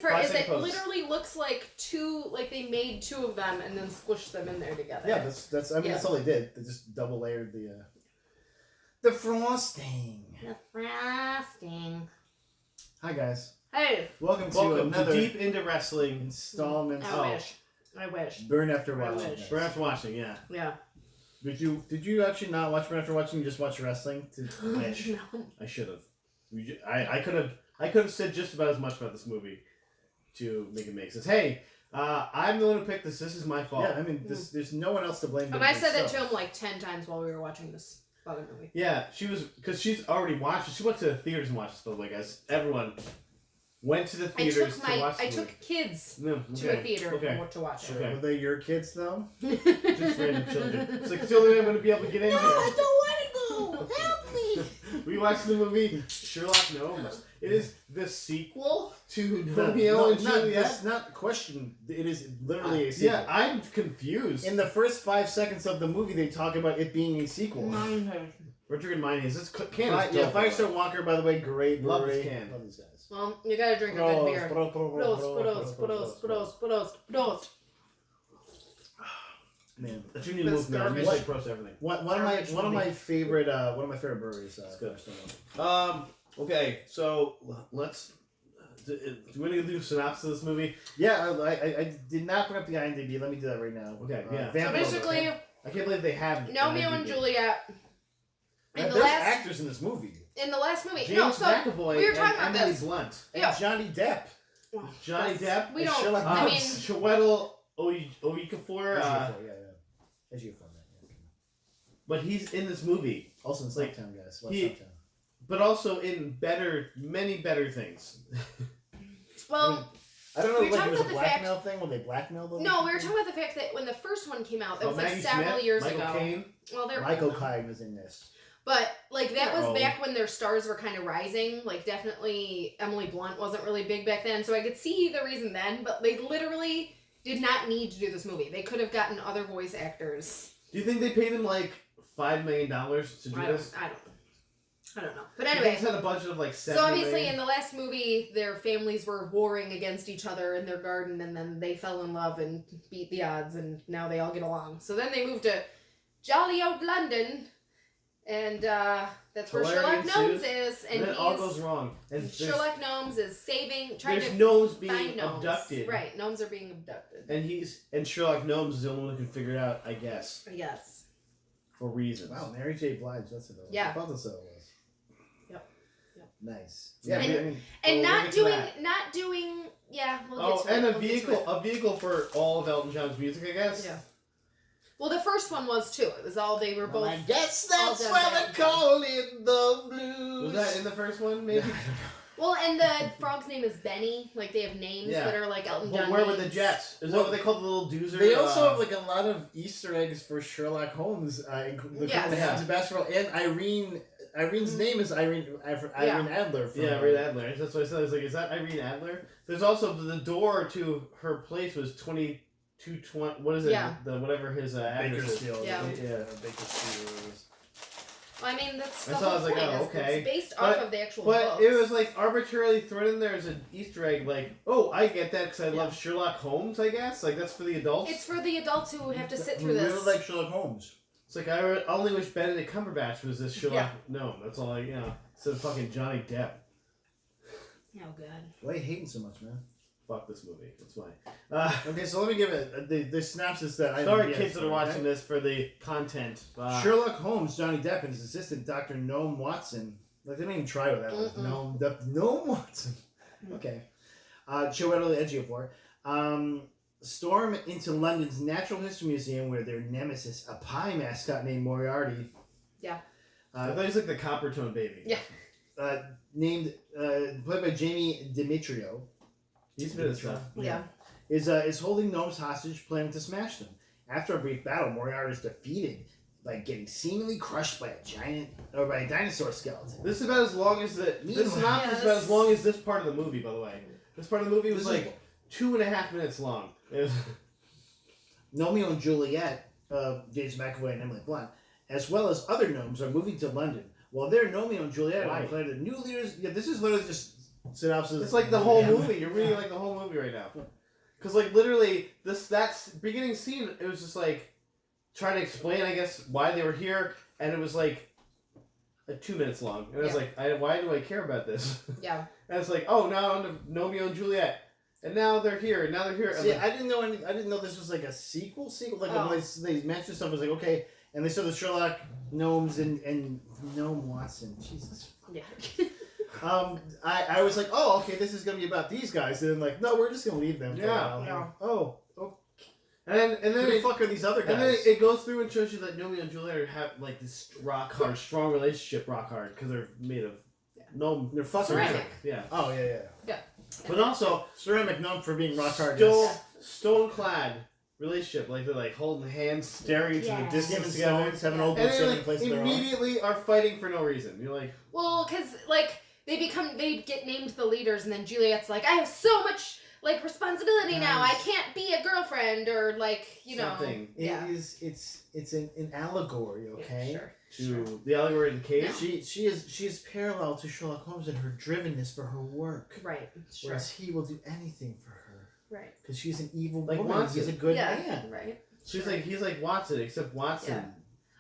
Is it literally looks like they made two of them and then squished them in there together. Yeah, that's all they did. They just double layered the frosting. The frosting. Hi guys. Hey. Welcome to another Deep Into Wrestling installment. I wish. Burn After Watching. Burn After Watching, yeah. Yeah. Did you actually not watch Burn After Watching? You just watch wrestling? Wish. No. I should have. I could have said just about as much about this movie to make it make sense. Hey, I'm the one who picked this. This is my fault. Yeah, I mean, there's no one else to blame. And I said that to him like 10 times while we were watching this fucking movie. Yeah, because she's already watched it. She went to the theaters and watched this, by the way, guys. Everyone went to the theaters to watch the I took kids to a theater to watch it. Okay. Were they your kids, though? Just random children. It's like, it's the only way I'm going to be able to get in here. I don't want to go. Help me. We watched the movie Sherlock Gnomes. It is the sequel to Romeo and Juliet. That's not a question. It is literally a sequel. Yeah, I'm confused. In the first 5 seconds of the movie, they talk about it being a sequel. Richard and Mayonnaise. This can yeah, Firestar Walker, by the way, great. Love this can. Love these guys. Well, you gotta drink a good beer. Pros. Man, that's your new move now. You say pros to everything. One of my favorite breweries. That's good. Okay, so let's. Do you want to do a synopsis of this movie? Yeah, I did not bring up the IMDb. Let me do that right now. Okay, yeah. So basically, I can't believe they have Romeo and Juliet. There's actors in this movie. In the last movie, James McAvoy we were talking about Emily this. Blunt. And Johnny Depp. Johnny Depp. We don't. Sherlock I mean, Chiwetel Ejiofor. Ejiofor, But he's in this movie. Also in Stumptown, guys. But also in many better things. Well, I don't know. we were talking was about a the blackmail thing when they blackmailed them. No, we were talking about the fact that when the first one came out, that was like Maggie several Smith, years Michael ago. Caine. Well, Michael Caine was in this. But like that was back when their stars were kind of rising. Like definitely Emily Blunt wasn't really big back then, so I could see the reason then. But they literally did not need to do this movie. They could have gotten other voice actors. Do you think they paid them like $5 million to do this? I don't know. But anyway, they had a budget of like $7 so obviously million. in the last movie, their families were warring against each other in their garden, and then they fell in love and beat the odds, and now they all get along. So then they moved to jolly old London, and that's where Sherlock Gnomes is, and then it all goes wrong. And Sherlock Gnomes is there's gnomes being find gnomes. abducted. Right, gnomes are being abducted. And Sherlock Gnomes is the only one who can figure it out, I guess. Yes. For reasons. Wow, Mary J. Blige, that's what it was. Yeah. I thought that's what it was. Yep. Nice. Yeah, and not doing. Yeah. We'll get to a vehicle for all of Elton John's music, I guess. Yeah. Well, the first one was too. It was all they were both. I guess that's why they call it the blues. Was that in the first one? Maybe. Well, and the frog's name is Benny. Like they have names that are like Elton John. Where were the Jets? Is that what they call the little doozer? They also have like a lot of Easter eggs for Sherlock Holmes. Yes. Basketball and Irene. Irene's name is Irene Adler. Irene Adler. That's what I said. I was like, is that Irene Adler? There's also the door to her place was 2220. What is it? Yeah. Whatever his address is. Bakersfield. Yeah. Bakersfield. Well, I mean, that's the I whole was like, point. oh, okay. It's based off of the actual But books. it was like arbitrarily thrown in there as an Easter egg. Like, oh, I get that because I love Sherlock Holmes. I guess like that's for the adults. It's for the adults who have to sit through We this. really like Sherlock Holmes. It's like I only wish Benedict Cumberbatch was this Sherlock. No, that's all instead of fucking Johnny Depp. Oh god. Why are you hating so much, man? Fuck this movie. That's why. Okay, so let me give it the synopsis that I. Sorry, kids that are watching this for the content. Sherlock Holmes, Johnny Depp, and his assistant, Dr. Gnome Watson. Like they didn't even try with that one. Gnome Watson. Okay. Chiwetel Ejiofor. Storm into London's Natural History Museum, where their nemesis, a pie mascot named Moriarty. Yeah. I thought he was like the copper tone baby. Yeah. Played by Jamie Demetrio. He's been in stuff. Yeah. Is holding gnomes hostage, planning to smash them. After a brief battle, Moriarty is defeated by getting seemingly crushed by a dinosaur skeleton. This is about as long as this synopsis is about as long as this part of the movie. By the way, this part of the movie was like 2.5 minutes long. Romeo and Juliet, James McAvoy and Emily Blunt, as well as other gnomes, are moving to London. While there, Romeo and Juliet are declared the new leaders. Yeah, this is literally just synopsis. It's like the whole Yeah. movie. You're reading like the whole movie right now. Because like literally that beginning scene, it was just like trying to explain, I guess, why they were here, and it was like 2 minutes long, and I was like, why do I care about this? Yeah. And it's like, oh, now on to Romeo and Juliet, and now they're here, and now they're here. See, like, I didn't know this was like a sequel. Like when they mentioned stuff, I was like, okay. And they saw the Sherlock Gnomes and Gnome Watson. Jesus. Yeah. I was like, oh, okay, this is gonna be about these guys, and then like, no, we're just gonna leave them. For a while. Yeah. Oh. and then Who the fuck are these other guys? And then it goes through and shows you that Romeo and Juliet have like this strong relationship, because they're made of gnome. They're fucking ceramic. Yeah. Oh yeah. But also Ceramic known for being rock hard. stone-clad relationship, like they're like holding hands, staring into the distance Giving together, stones, having old and books they in like place of their own. immediately are fighting for no reason. You're like, Well, because like they get named the leaders, and then Juliet's like, I have so much like responsibility now. I can't be a girlfriend or like something. It's an allegory, okay? Yeah, To the allegory of the cave. She is parallel to Sherlock Holmes in her drivenness for her work. Right. Sure. Whereas he will do anything for her. Right. Because she's an evil Like woman. Watson. He's a good man. Right. He's like Watson, except Watson. Yeah.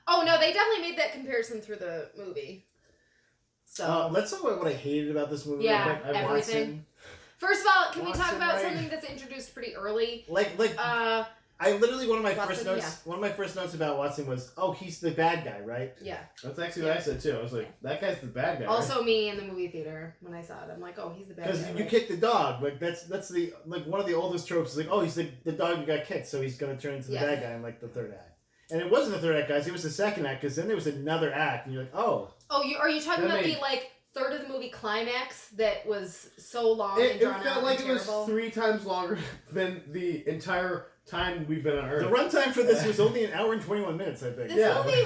Oh no, they definitely made that comparison through the movie. So Let's talk about what I hated about this movie. Yeah, real quick. everything. Watson. First of all, can we talk Watson, about right? something that's introduced pretty early? Like I literally one of my Watson, first notes. One of my first notes about Watson was, oh, he's the bad guy, right? Yeah. That's actually what I said too. I was like, that guy's the bad guy. Also, me in the movie theater when I saw it, I'm like, oh, he's the bad guy. Because you right? kick the dog. Like that's the like one of the oldest tropes. Is like, oh, he's the dog who got kicked, so he's gonna turn into the bad guy in like the third act. And it wasn't the third act, guys. It was the second act. Because then there was another act, and you're like, oh. Oh, are you talking about the like third of the movie climax that was so long and drawn out? It felt like and it was terrible? 3 times longer than the entire time we've been on Earth. The runtime for this was only 1 hour and 21 minutes, I think. This movie,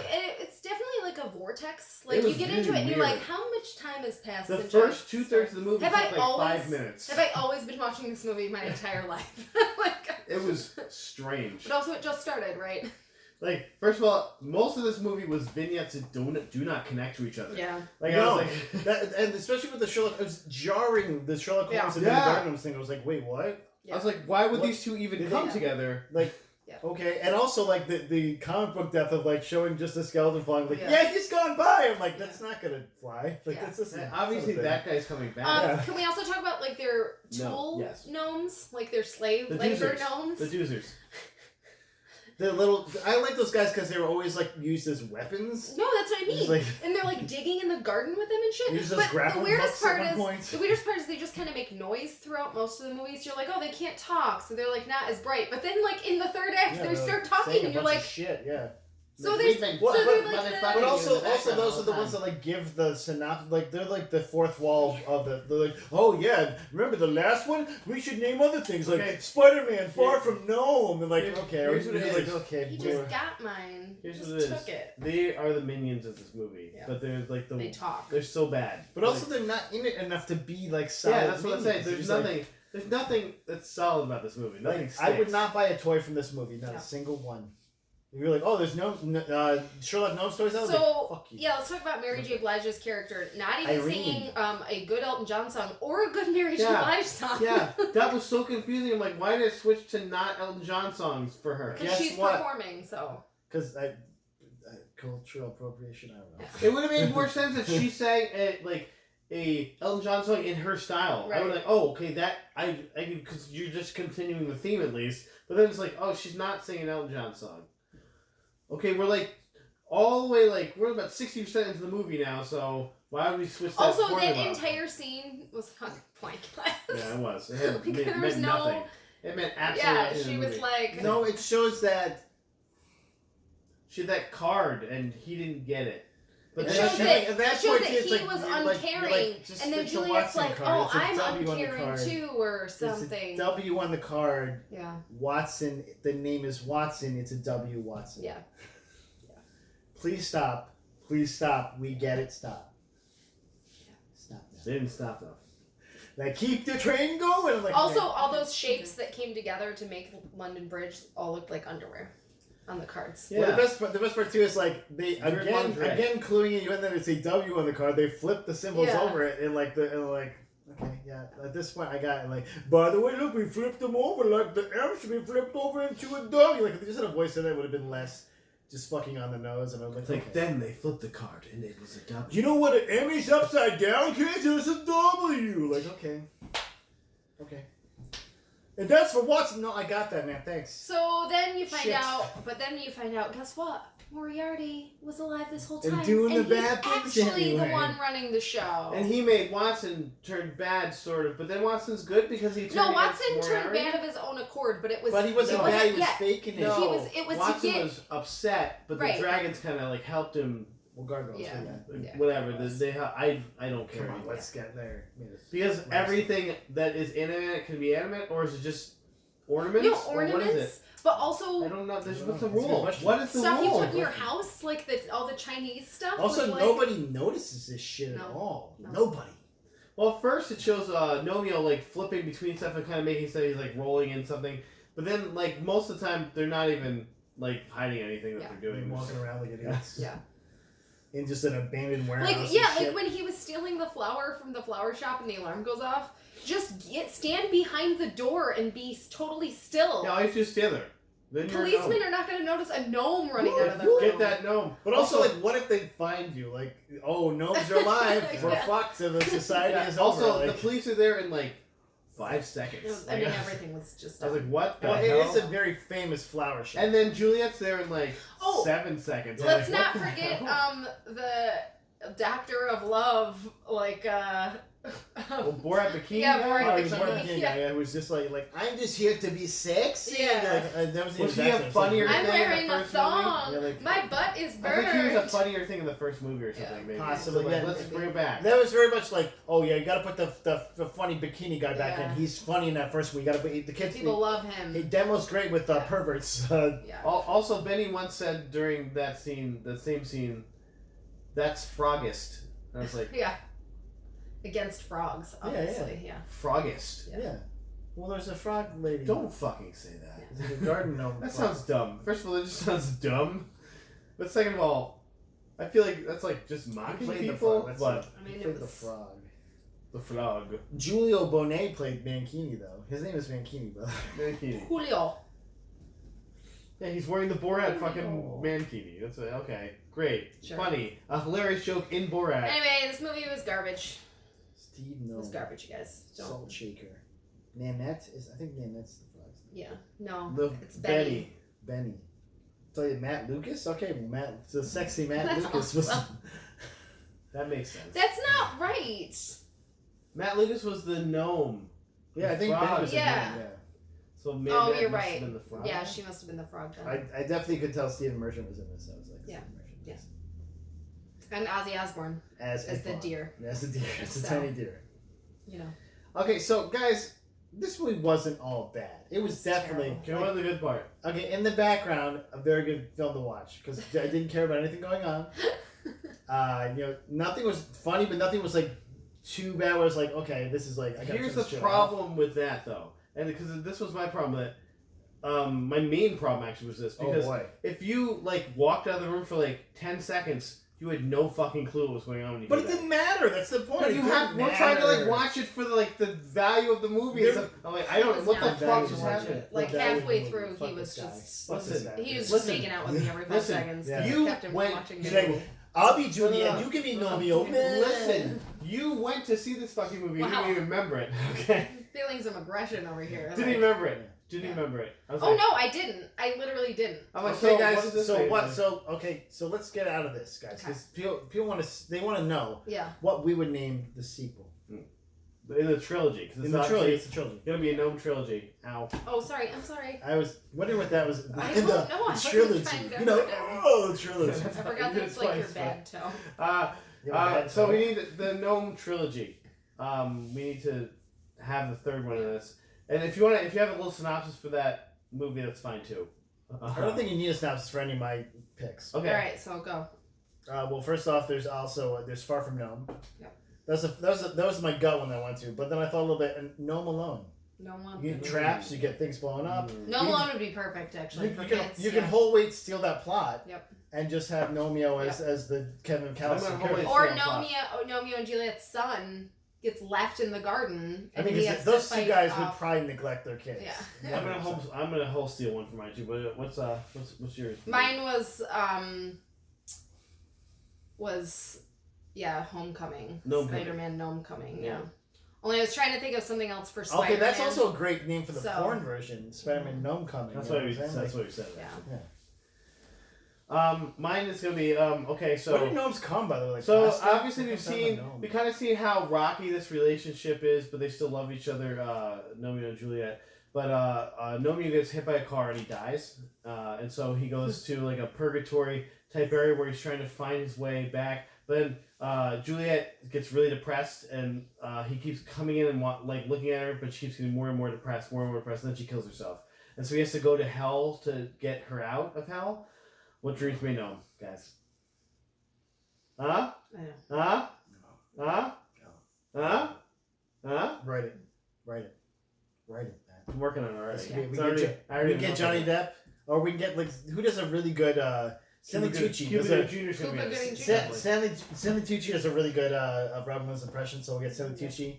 it's definitely like a vortex. Like you get into it and you're like, how much time has passed? The since first I 2/3 of the movie Have took I like always- 5 minutes. Have I always been watching this movie my entire life? Like, It was strange. but also it just started, right? Like, first of all, most of this movie was vignettes that do not connect to each other. Yeah. Like, No, I was like, and especially with the Sherlock, it was jarring. The Sherlock Holmes and Yeah. the Gardens thing. I was like, wait, what? I was like, why would What? these two even Did come they- together? Like, Yeah. okay, and also like the comic book death of like showing just a skeleton flying. Like, Yeah. yeah, he's gone by. I'm like, that's not gonna fly. Like, Yeah. that's just Obviously, something. that guy's coming back. Yeah. Can we also talk about like their No, tool yes. gnomes, like their slave The labor doozers. gnomes? The doozers. The little, I like those guys because they were always like used as weapons. No, that's what I mean. It's like- and they're like digging in the garden with them and shit. Used as But the grappling weirdest hooks at part one is point. the weirdest part is they just kind of make noise throughout most of the movies. You're like, oh, they can't talk, so they're like not as bright. But then like in the third act, Yeah, they they're start saying talking, a and you're bunch like, of shit, yeah. so Like, there's we've been so they're fucking like motherfucking the, But also, in the background those all are the the ones time. that like give the synopsis. Like they're like the fourth wall of the. They're like, oh yeah, remember the last one? We should name other things like Okay. Spider-Man, Far Here- from Gnome, and like here- okay, here's what we're it like is. okay, he we're- just got mine. Here's Just what it is. took it. They are the minions of this movie, Yeah. but they're like They talk. They're so bad. But also, Like, they're not in it enough to be like solid. yeah, that's what I'm saying. minions. There's They're just, nothing. There's nothing that's solid about this movie. Nothing. Like, I would sticks. not buy a toy from this movie. Not No. a single one. If you're like, oh, there's no Sherlock Gnomes toys out. So Like, fuck you. yeah, let's talk about Mary J. Blige's character. Not even Irene. singing a good Elton John song or a good Mary J. Yeah. Blige song. Yeah, that was so confusing. I'm like, why did it switch to not Elton John songs for her? Because Guess she's what? performing, so. Because cultural appropriation. I don't know. Yeah. It would have made more sense if she sang a Elton John song in her style. I would Right. like, oh, okay, that I because you're just continuing the theme at least. But then it's like, oh, she's not singing an Elton John song. Okay, we're like all the way like we're about 60% into the movie now, so why would we switch that? Also, formula that up? entire scene was fucking pointless. Yeah, it was. It had, Like, meant, there was meant no- nothing. It meant absolutely Yeah, nothing. in she the was movie. like. No, it shows that. She had that card and he didn't get it. But It then shows she, that, at that it shows point, that it's he like- was you're like- uncaring, you're like, just and then it's a Juliet's Watson like, card. "Oh, It's a I'm W on the uncaring card. too," or It's a something. W on the card. Yeah, Watson. The name is Watson. It's a W. Watson. yeah. Please stop. Please stop. We get it. Stop. Stop now. they didn't stop though. Like, keep the train going. I'm like, Also, man. all those shapes that came together to make London Bridge all looked like underwear on the cards. Yeah. Well, the best part too is like they You're again lingerie. cluing you in that it's a W on the card. They flip the symbols Yeah. over it and like Okay, yeah. At this point, I got like, by the way, look, we flipped them over. Like the M should be flipped over into a dog. Like if they just had a voice in it, would have been less just fucking on the nose. And I was like, It's like, okay. then they flipped the card and it was a W. You know what? An M is upside down, kids. It's a W. Like, okay. And that's for Watson. No, I got that, man. Thanks. So then you find Shit. out, guess what? Moriarty was alive this whole time. And doing the he's bad things actually the anyway. one running the show. And he made Watson turn bad, sort of. But then Watson's good because he turned No, against Watson turned Moriarty? bad of his own accord, but it was. But he wasn't it bad. He was yeah. faking it. No, It was to Watson get- was upset, but Right. the dragons kind of like helped him. Well, gargoyles. Yeah. Yeah. Whatever. I don't care Come on, anymore. let's get there. Because Nice. everything that is inanimate can be animate, or is it just ornaments? No, Or what is it? ornaments, but also I don't know. What's the That's a good rule? question. What is the stuff you rule? put in your house, like all the Chinese stuff. Also, was like, nobody notices this shit No. at all. No. Nobody. Well, first it shows Nomio like flipping between stuff and kind of making stuff. He's like rolling in something, but then like most of the time they're not even like hiding anything that Yeah. they're doing. Walking around like idiots. Yeah. In just an abandoned warehouse. Like and yeah, shit. like when he was stealing the flour from the flower shop and the alarm goes off, just stand behind the door and be totally still. Yeah, all you have to do is stand there. Then you're a gnome. Policemen are not going to notice a gnome running out of the Get room. that gnome. But also, like, what if they find you? Like, oh, gnomes are alive. We're Yeah. fucked. So the society Yeah, is also, over. the Like, police are there in like 5 seconds. It was, I Like, mean, everything was just. I was like, what the well, it hell? is a very famous flower shop. And then Juliet's there in like Oh, 7 seconds. I'm Let's like, not what the forget hell? the Doctor of Love, like Well, Borat Bikini. Yeah, guy? Borat Oh, he was Bikini, one of the yeah. guy who was just like, I'm just here to be sexy. Yeah. Like, that was Was the he a exact same funnier thing. I'm thing in the wearing a first thong. movie? Yeah, like- My butt is I burned. think he was a funnier thing in the first movie or something, Yeah. maybe. Possibly, So, like, yeah. let's bring it back. That was very much like, oh yeah, you gotta put the funny bikini guy back Yeah. in. He's funny in that first one. You gotta put the kids. People love him. He demo's great with Yeah. perverts. Yeah. Also, Benny once said during that same scene, that's Froggist. And I was like, Yeah. Against frogs, obviously. Yeah. Froggist? Yeah. Well, there's a frog lady. Don't fucking say that. It's like a garden gnome. That frog. sounds dumb. First of all, it just sounds dumb. But second of all, I feel like that's like just He mocking played the people. frog. That's But it. I mean, He it played the was. frog. the frog. Giulio Bonet played Mankini though. His name is Mankini, brother. Mankini. Julio. Yeah, he's wearing the Borat fucking Oh. mankini. That's okay. Great. Sure. Funny. A hilarious joke in Borat. Anyway, this movie was garbage. Steve It No. was garbage, you guys. Don't. Salt shaker. Nanette is. I think Nanette's the frog's name. Yeah. No. The It's Benny. Benny. Benny. Tell you Matt Lucas. Okay, well Matt, the sexy Matt That's Lucas was. awesome. That makes sense. That's not right. Matt Lucas was the gnome. Yeah, I think Frog. Benny was. Yeah. The name, So maybe Oh, that you're must right. have been the frog. Yeah, she must have been the frog then. I definitely could tell Stephen Merchant was in this. I was like, Yeah. Stephen Merchant. Yeah. And Ozzy Osbourne As as the fawn. deer. As a deer. It's a So. tiny deer. You know. Okay, so guys, this movie wasn't all bad. It was It's definitely Okay, what the good part? okay. In the background, a very good film to watch because I didn't care about anything going on. Nothing was funny, but nothing was like too bad. Where it's like, okay, this is like I gotta Here's turn the this shit problem with that though, and because this was my problem. That my main problem actually was this off. because Oh boy. if you like walked out of the room for like 10 seconds, you had no fucking clue what was going on when you. But did it that. didn't matter. That's the point. But It you didn't have. We're trying to like matter. watch it for the value of the movie. There- I'm like, I don't. was What the not fuck value just to watch happened? it. Like The value halfway of the movie. through, Fuck he was this guy. just. Fuck this guy. He was just Listen. making out with me every 5 Listen. seconds. Yeah. You kept him went- watching She's me. like, I'll be Juliet. No. You can be No. Romeo. Listen, you went to see this fucking movie. You Wow. didn't even remember it. Okay. Feeling some aggression over here. Didn't Like- even remember it. Didn't Yeah. remember it. I was Oh like, no, I didn't. I literally didn't. I'm like, So hey guys, what? this is So this what? thing. So okay. So let's get out of this, guys, because people want to. They want to know Yeah. what we would name the sequel In the trilogy, because in it's the actually trilogy. It's the trilogy. gonna be a gnome trilogy. Ow. Oh, sorry. I'm sorry. I was wondering what that was I in don't know, I the wasn't trilogy. trying to- You know, oh, the trilogy. I forgot that's like your bad toe. So we need the gnome trilogy. We need to have the third one of this. And if you have a little synopsis for that movie, that's fine too. I don't think you need a synopsis for any of my picks. Okay. All right, so go. Well, first off, there's also there's Far From Gnome. Yep. That was my gut one that I went to, but then I thought a little bit and Gnome Alone. No one. You get traps, you get things blowing up. No Malone would be perfect, actually. You for can kids, you yeah. can whole weight steal that plot. Yep. And just have Nomeo as the Kevin I'm McAllister gonna character. whole weight- Or Still plot. Nomeo and Juliet's son gets left in the garden. I And mean, he 'cause has those to two fight guys off. would probably neglect their kids. Yeah. I'm gonna whole steal one for mine too. But what's yours? Mine was Homecoming. Gnome Spider-Man Homecoming. Yeah. Yeah. Only I was trying to think of something else for Spider-Man. Okay, that's also a great name for the So- porn version. Spider-Man Gnome Coming. That's you know what we what I'm saying? that's what we said. Yeah. Mine is gonna be okay. So Where do gnomes come, by the way? Like, so plastic? obviously What we comes out of a gnome? kind of see how rocky this relationship is, but they still love each other. Nomeo and Juliet. But Nomeo gets hit by a car and he dies, and so he goes to like a purgatory type area where he's trying to find his way back. But then Juliet gets really depressed, and he keeps coming in and looking at her, but she keeps getting more and more depressed, and then she kills herself. And so he has to go to hell to get her out of hell. What dreams may know, guys? Huh? I know. Huh? Huh? Huh? Huh? Write it, man. I'm working on it already. We It's get, already- I already we get know Johnny about Depp, or we can get who does a really good Stanley Tucci. Cuba does Gooding a- Jr.'s gonna be Cuba in Gooding this. Jr. Stanley Tucci does a really good Robin Williams impression, so we'll get Stanley Tucci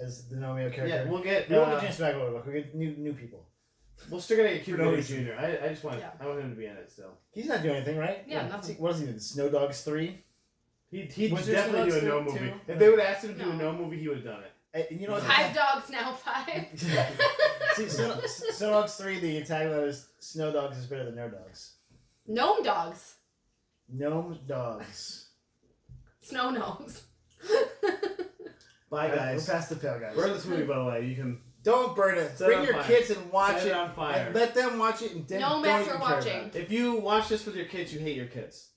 as the Nomeo character. Yeah, we'll get. We won't get James McAvoy, but we get new people. We're still gonna get Cuba For no Gooding reason. Jr. I just want. Yeah. I want him to be in it still. He's not doing anything, right? Yeah, nothing. What is he doing? Snow Dogs 3? He'd Was there definitely do a Sherlock no Gnomes movie. too? If they would ask him to do a No. no movie, he would have done it. And you know what? 5 dogs now 5. See, Snow Dogs 3, the tagline is Snow Dogs is better than No Dogs. Gnome dogs. Gnome Dogs. Snow gnomes. Bye, We're guys. past the pale, guys. Burn this movie, by the way. You can Don't burn it. Set it Bring on your fire. kids and watch set it. it on fire. And let them watch it and then Gnome don't after even care watching. about it. If you watch this with your kids, you hate your kids.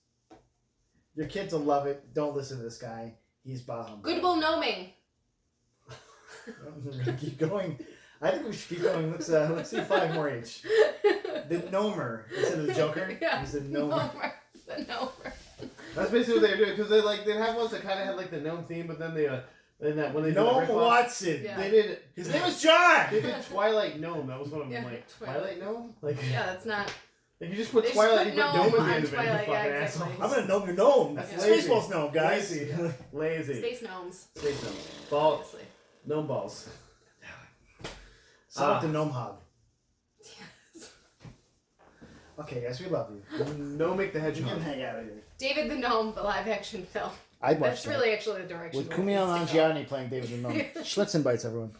Your kids will love it. Don't listen to this guy. He's Baham. Goodable gnoming. We're gonna keep going. I think we should keep going. Let's see 5 more each. The Gnomer instead of the Joker. Yeah. He's the Gnomer. The gnomer. That's basically what they were doing because they'd have ones that kind of had like the gnome theme, but then they when they did the Gnome riff off, Watson. Yeah. they did His name is John. they did Twilight Gnome. That was one of them. Yeah, Like Twilight. Twilight Gnome. Like Yeah, that's not. if you just put They just Twilight, put you put gnome Gnome at the on end of it. You Twilight, fucking yeah, exactly. asshole. I'm gonna gnome your gnome. That's It's lazy. Spaceballs gnome, guys. Lazy. Lazy. Space gnomes. Space gnome. Ball. Obviously. Gnome balls. Sonic the Gnome Hog. Yes. Okay, guys, we love you. Gnomic the You can Hedgehog. hang out of here. David the Gnome, the live action film. I'd watch That's that. really actually the direction. With where it Kumail needs to go. Nanjiani playing David the Gnome. Schlitz and bites, everyone.